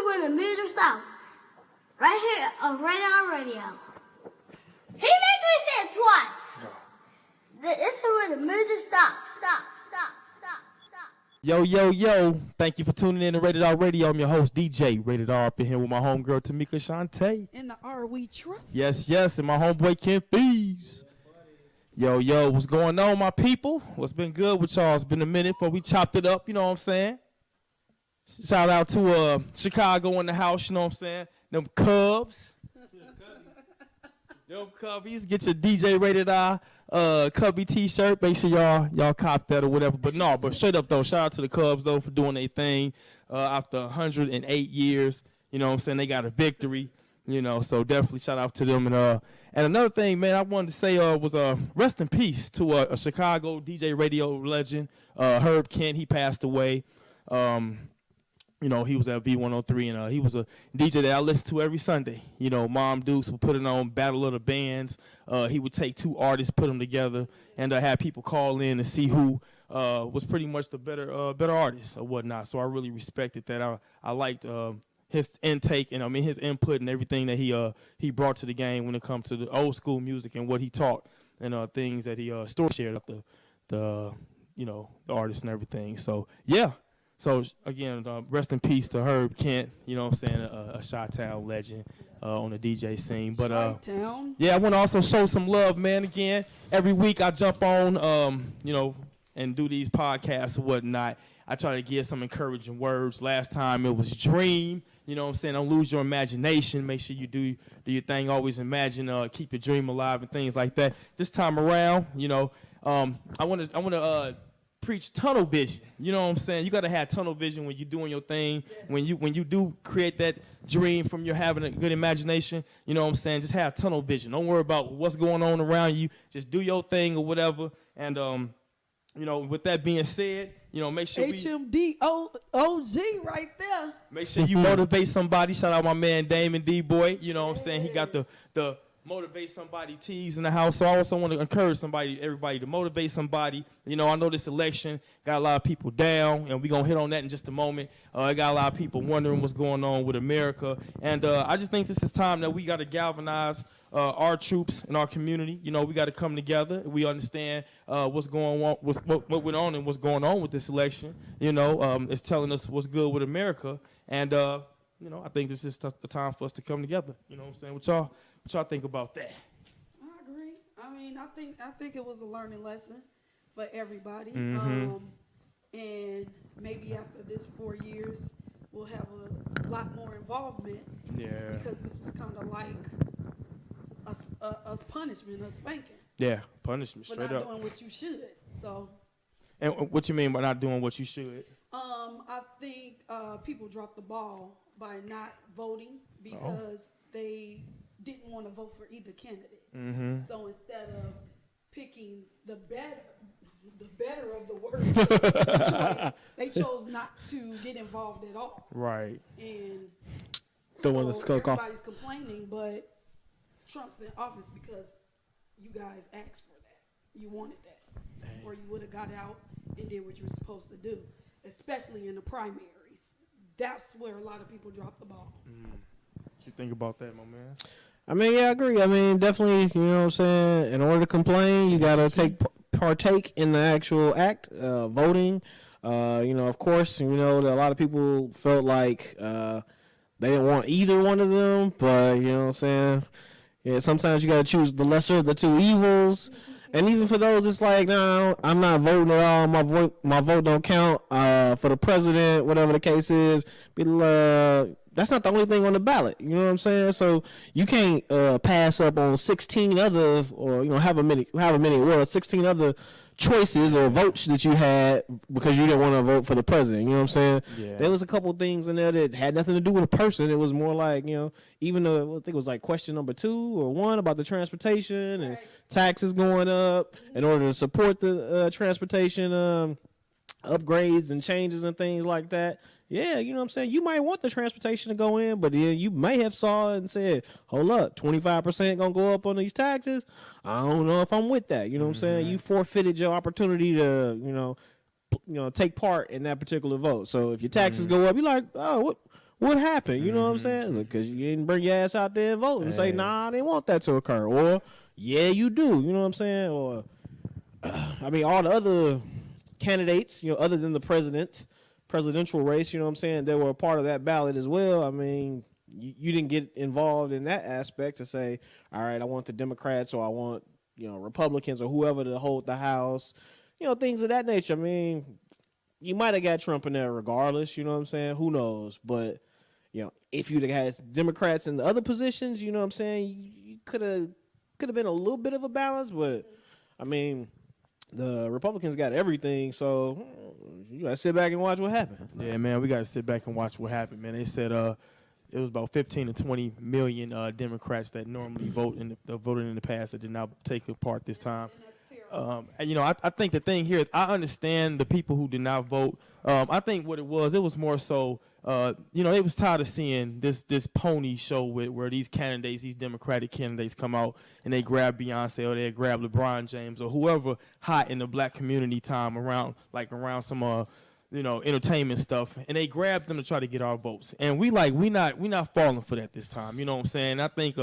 is when the music stops. Right here on Radar Radio. He made me say it twice. This is when the music stops. Stop. Yo. Thank you for tuning in to Rated R Radio. I'm your host, DJ Rated R, up in here with my homegirl, Tamika Shantae. In the R We Trust. Yes, and my homeboy, Ken Fees. Yo, what's going on, my people? What's been good with y'all? It's been a minute before we chopped it up, you know what I'm saying? Shout out to Chicago in the house, you know what I'm saying? Them Cubs. Them Cubbies. Get your DJ Rated R Cubby t-shirt. Make sure y'all cop that or whatever. But straight up though, shout out to the Cubs though for doing their thing after 108 years. You know what I'm saying? They got a victory. You know, so definitely shout out to them. And another thing, man, I wanted to say was rest in peace to a Chicago DJ radio legend, Herb Kent. He passed away. You know, he was at V103, and he was a DJ that I listened to every Sunday. You know, Mom Dukes would put it on Battle of the Bands. He would take two artists, put them together, and have people call in and see who was pretty much the better artist or whatnot. So I really respected that. I liked his intake and his input and everything that he brought to the game when it comes to the old school music and what he taught and things that he shared with the artists and everything. So yeah. So, again, rest in peace to Herb Kent, you know what I'm saying, a Chi-Town legend on the DJ scene. But, yeah, I want to also show some love, man. Again, every week I jump on, and do these podcasts or whatnot. I try to give some encouraging words. Last time it was dream, you know what I'm saying, don't lose your imagination. Make sure you do your thing. Always imagine, keep your dream alive and things like that. This time around, I want to preach tunnel vision. You know what I'm saying? You got to have tunnel vision when you're doing your thing. When you do create that dream from your having a good imagination, you know what I'm saying? Just have tunnel vision. Don't worry about what's going on around you. Just do your thing or whatever. And, with that being said, make sure HMDOG right there. Make sure you motivate somebody. Shout out my man Damon D-Boy. You know what I'm saying? He got the motivate somebody tease in the house. So I also want to encourage everybody to motivate somebody. I know this election got a lot of people down, and we're going to hit on that in just a moment. I got a lot of people wondering what's going on with America. And I just think this is time that we got to galvanize our troops in our community. We got to come together. We understand what's going on, what went on and what's going on with this election. It's telling us what's good with America. And, I think this is the time for us to come together. You know what I'm saying? What y'all think about that? I agree. I think it was a learning lesson for everybody. Mm-hmm. And maybe after this 4 years, we'll have a lot more involvement. Yeah. Because this was kind of like a punishment, a spanking. Yeah, punishment, straight up. For not doing what you should. So. And what you mean by not doing what you should? I think people dropped the ball by not voting because they didn't want to vote for either candidate. Mm-hmm. So instead of picking the better of the worst choice, they chose not to get involved at all. Right. And everybody's complaining, but Trump's in office because you guys asked for that. You wanted that. Dang. Or you would have got out and did what you were supposed to do, especially in the primaries. That's where a lot of people drop the ball. What you think about that, my man? I agree. Definitely, you know what I'm saying? In order to complain, you got to partake in the actual act, voting. Of course, that a lot of people felt like they didn't want either one of them, but, you know what I'm saying? Yeah, sometimes you got to choose the lesser of the two evils. And even for those, it's like, no, I'm not voting at all. My vote don't count for the president, whatever the case is. That's not the only thing on the ballot. You know what I'm saying? So you can't pass up on 16 other, or however many it was, 16 other choices or votes that you had because you didn't want to vote for the president. You know what I'm saying? Yeah. There was a couple things in there that had nothing to do with a person. It was more like, even though I think it was like question number 2 or 1 about the transportation and taxes going up in order to support the transportation upgrades and changes and things like that. Yeah, you know what I'm saying? You might want the transportation to go in, but then you may have saw it and said, hold up, 25% going to go up on these taxes? I don't know if I'm with that. You know what I'm saying? You forfeited your opportunity to, take part in that particular vote. So if your taxes go up, you're like, oh, what happened? You know what I'm saying? Because you didn't bring your ass out there and vote and say, nah, I didn't want that to occur. Or, yeah, you do. You know what I'm saying? Or, I mean, all the other candidates, other than the presidential race, you know what I'm saying, they were a part of that ballot as well. I mean, you didn't get involved in that aspect to say, all right, I want the Democrats or I want, Republicans or whoever to hold the House, things of that nature. I mean, you might have got Trump in there regardless, you know what I'm saying? Who knows? But, if you'd have had Democrats in the other positions, you know what I'm saying, you could have been a little bit of a balance, but, I mean, the Republicans got everything, so you got to sit back and watch what happened. Yeah, man, we got to sit back and watch what happened, man. They said it was about 15 to 20 million Democrats that normally voted in the past that did not take part this time. And, I think the thing here is I understand the people who did not vote. I think what it was more so, they was tired of seeing this pony show where these candidates, these Democratic candidates come out and they grab Beyonce or they grab LeBron James or whoever hot in the black community time around some entertainment stuff, and they grabbed them to try to get our votes. And we not falling for that this time. You know what I'm saying? I think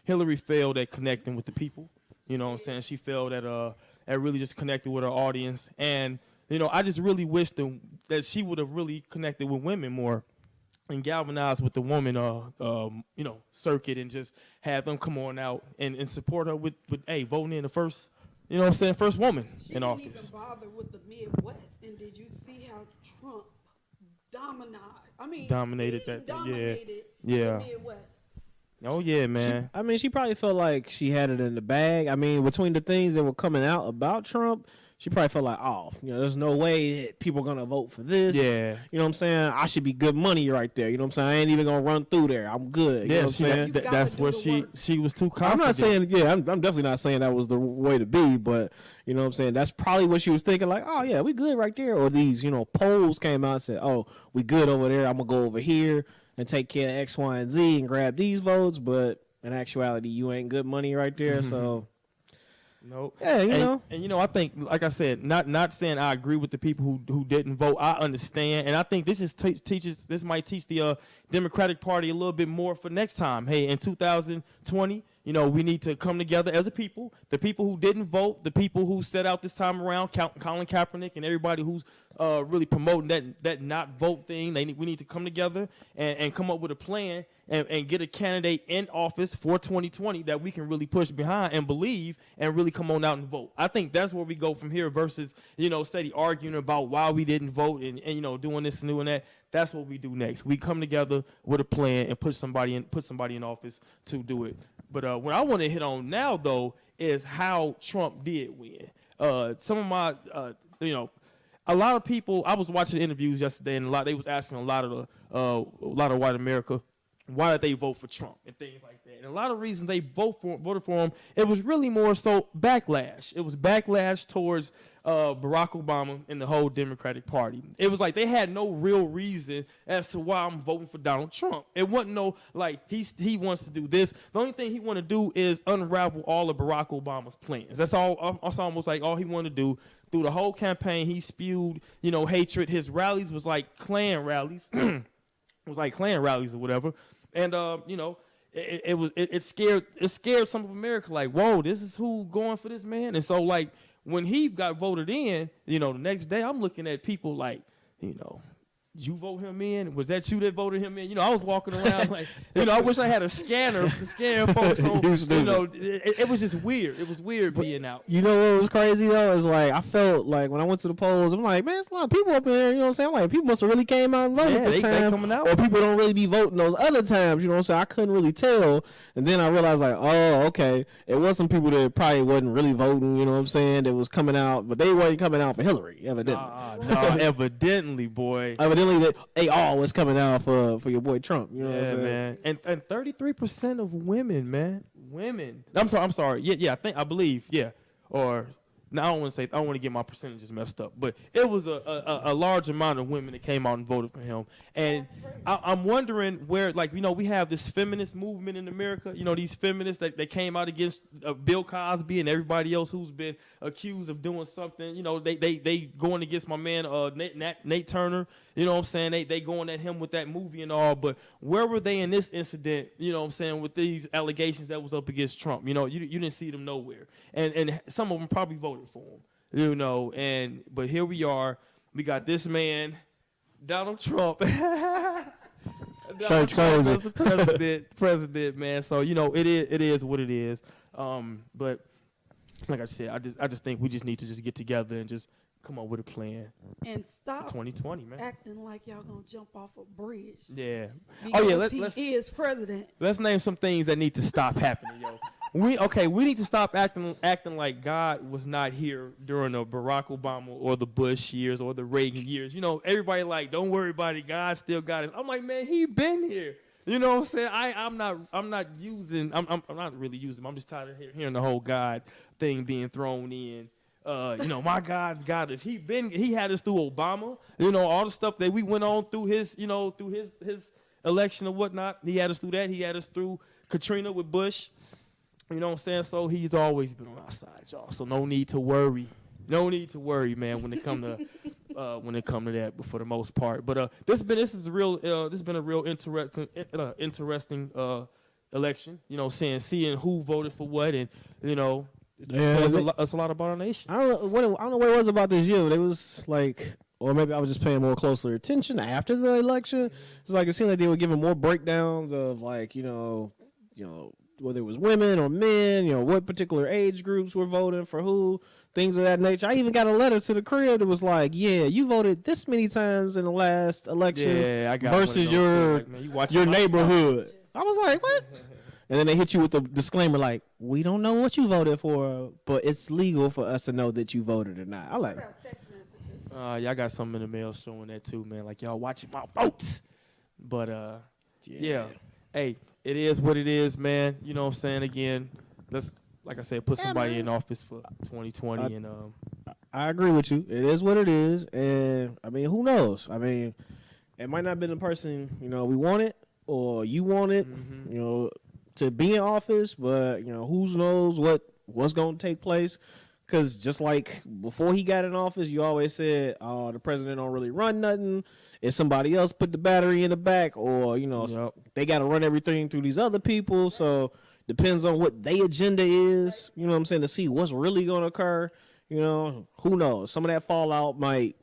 Hillary failed at connecting with the people. You know what I'm saying? She failed at really just connecting with her audience. And, I just really wish that she would have really connected with women more and galvanized with the woman, circuit and just have them come on out and support her with voting in the first, first woman in office. She didn't even bother with the Midwest. And did you see how Trump dominated the Midwest? Oh, yeah, man. She probably felt like she had it in the bag. I mean, between the things that were coming out about Trump, she probably felt like, there's no way that people are going to vote for this. Yeah. You know what I'm saying? I should be good money right there. You know what I'm saying? I ain't even going to run through there. I'm good. You know what I'm saying? That's where she was too confident. I'm not saying, I'm definitely not saying that was the way to be, but, you know what I'm saying? That's probably what she was thinking, like, oh, yeah, we good right there. Or these, polls came out and said, oh, we good over there. I'm going to go over here and take care of X, Y, and Z and grab these votes. But in actuality, you ain't good money right there, so... Nope. Yeah, And I think, like I said, not saying I agree with the people who didn't vote. I understand, and I think this is this might teach the Democratic Party a little bit more for next time. Hey, in 2020, we need to come together as a people. The people who didn't vote, the people who set out this time around, Colin Kaepernick, and everybody who's really promoting that not vote thing. We need to come together and come up with a plan and get a candidate in office for 2020 that we can really push behind and believe and really come on out and vote. I think that's where we go from here versus, steady arguing about why we didn't vote and doing this and doing that. That's what we do next. We come together with a plan and put somebody in office to do it. But what I want to hit on now, though, is how Trump did win. Some of my, a lot of people. I was watching interviews yesterday, and they was asking a lot of white America, why did they vote for Trump and things like that. And a lot of reasons they voted for him. It was really more so backlash. It was backlash towards Barack Obama and the whole Democratic Party. It was like they had no real reason as to why I'm voting for Donald Trump. It wasn't he wants to do this. The only thing he want to do is unravel all of Barack Obama's plans. That's all. That's almost like all he wanted to do. Through the whole campaign, he spewed, hatred. His rallies was like Klan rallies. It was like Klan rallies or whatever. And it scared some of America. Like, whoa, this is who going for this man. And so when he got voted in, the next day I'm looking at people like, did you vote him in? Was that you that voted him in? I was walking around like, I wish I had a scanner to scan folks. So, it was just weird. It was weird being out. You know what was crazy, though? Is I felt like when I went to the polls, I'm like, man, there's a lot of people up in here. You know what I'm saying? I'm like, people must have really came out and voted this time. They coming out. Or people don't really be voting those other times. You know what I'm saying? I couldn't really tell. And then I realized, like, oh, okay. It was some people that probably wasn't really voting, you know what I'm saying, that was coming out. But they weren't coming out for Hillary, evidently. No, evidently, boy. Evidently, they all was coming out for your boy Trump. You know what I'm saying? Man. And 33% of women, man. Women. I'm sorry. Yeah, I believe. Yeah. Or Now I don't want to get my percentages messed up, but it was a large amount of women that came out and voted for him. And I'm wondering where, like, you know, we have this feminist movement in America. You know, these feminists that came out against Bill Cosby and everybody else who's been accused of doing something. You know, they going against my man Nate Turner. You know what I'm saying? They going at him with that movie and all. But where were they in this incident? You know what I'm saying, with these allegations that was up against Trump? You know, you didn't see them nowhere. And some of them probably voted for him, you know, but here we are. We got this man, Donald Trump. Church crazy. As the president, man. So, you know, it is what it is. But like I said, I just think we just need to just get together and just come up with a plan. And stop 2020, man. acting like y'all gonna jump off a bridge. Yeah. Because he is president. Let's name some things that need to stop happening, yo. We need to stop acting like God was not here during the Barack Obama or the Bush years or the Reagan years. You know, everybody like, don't worry about it, God still got us. I'm like, man, he been here. You know what I'm saying? I'm not really using him. I'm just tired of hearing the whole God thing being thrown in. You know, my God's got us. He had us through Obama. You know, all the stuff that we went on through his election or whatnot. He had us through that. He had us through Katrina with Bush. You know what I'm saying? So he's always been on our side, y'all. So no need to worry. No need to worry, man, when it come to that. But for the most part, but this has been a real interesting election. You know, seeing who voted for what, and you know, tells us a lot about our nation. I don't know what it was about this year. It was like, or maybe I was just paying more closer attention after the election. It's like it seemed like they were giving more breakdowns of like, you know, whether it was women or men, you know, what particular age groups were voting for who, things of that nature. I even got a letter to the crib that was like, yeah, you voted this many times in the last elections versus your neighborhood. I was like, what? And then they hit you with the disclaimer like, we don't know what you voted for, but it's legal for us to know that you voted or not. I like text messages. Y'all got something in the mail showing that too, man. Like, y'all watching my votes. But yeah. Hey, it is what it is, man. You know what I'm saying? Again, let's, like I said, put somebody in office for 2020. I agree with you. It is what it is. And, I mean, who knows? I mean, it might not have been the person, you know, we wanted or you wanted, you know, to be in office. But, you know, who knows what's going to take place. Because just like before he got in office, you always said, oh, the president don't really run nothing. If somebody else put the battery in the back, or, you know, they got to run everything through these other people. So depends on what their agenda is, you know what I'm saying, to see what's really going to occur. You know, who knows? Some of that fallout might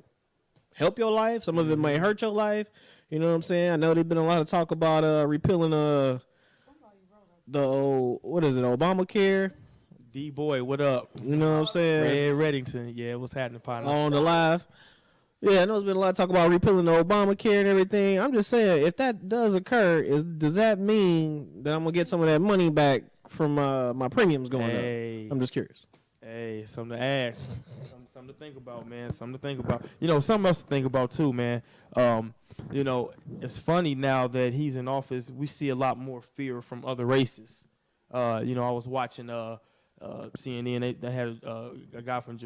help your life. Some of it might hurt your life. You know what I'm saying? I know there's been a lot of talk about repealing the old, what is it, Obamacare. D-Boy, what up? You know what I'm saying? Red Reddington. Yeah, what's happening, partner? On the live. Yeah, I know there's been a lot of talk about repealing the Obamacare and everything. I'm just saying, if that does occur, does that mean that I'm going to get some of that money back from my premiums going up? I'm just curious. Hey, something to ask. Something to think about, man. Something to think about. You know, something else to think about, too, man. You know, it's funny now that he's in office, we see a lot more fear from other races. You know, I was watching CNN. They had a guy from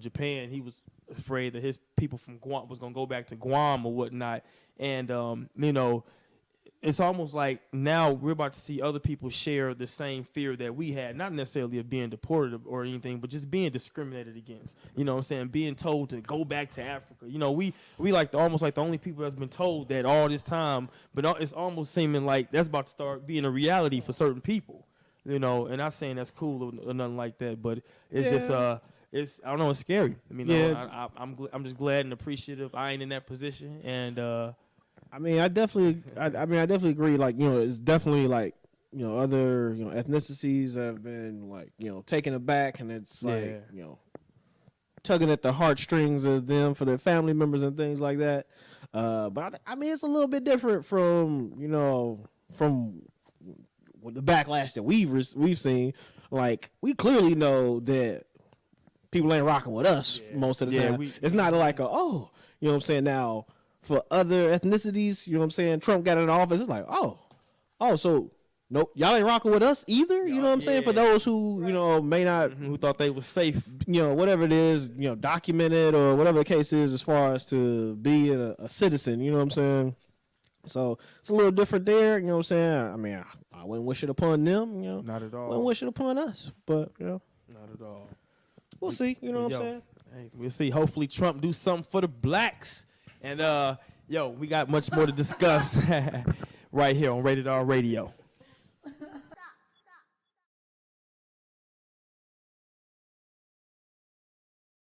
Japan. He was afraid that his people from Guam was going to go back to Guam or whatnot. And, you know, it's almost like now we're about to see other people share the same fear that we had, not necessarily of being deported or anything, but just being discriminated against. You know what I'm saying? Being told to go back to Africa. You know, we almost like the only people that's been told that all this time, but it's almost seeming like that's about to start being a reality for certain people. You know, and not saying that's cool or nothing like that, but it's just I don't know, it's scary. I mean, I'm just glad and appreciative. I ain't in that position, and I mean, I definitely agree. Like, you know, it's definitely like, you know, other, you know, ethnicities have been like, you know, taken aback, and it's like, you know, tugging at the heartstrings of them for their family members and things like that. But I mean, it's a little bit different from, you know, from the backlash that we've seen. Like, we clearly know that people ain't rocking with us most of the time. It's not like you know what I'm saying? Now, for other ethnicities, you know what I'm saying, Trump got in office, it's like, so nope, y'all ain't rocking with us either. You know what I'm saying? For those who, you know, may not, who thought they was safe. you know, whatever it is, you know, documented or whatever the case is as far as to be a citizen, you know what I'm saying? So it's a little different there, you know what I'm saying? I mean, I wouldn't wish it upon them, you know. Not at all. Wouldn't wish it upon us, but, you know. Not at all. We'll see, you know what I'm saying? Hey, we'll see. Hopefully Trump do something for the blacks. And, we got much more to discuss right here on Rated R Radio.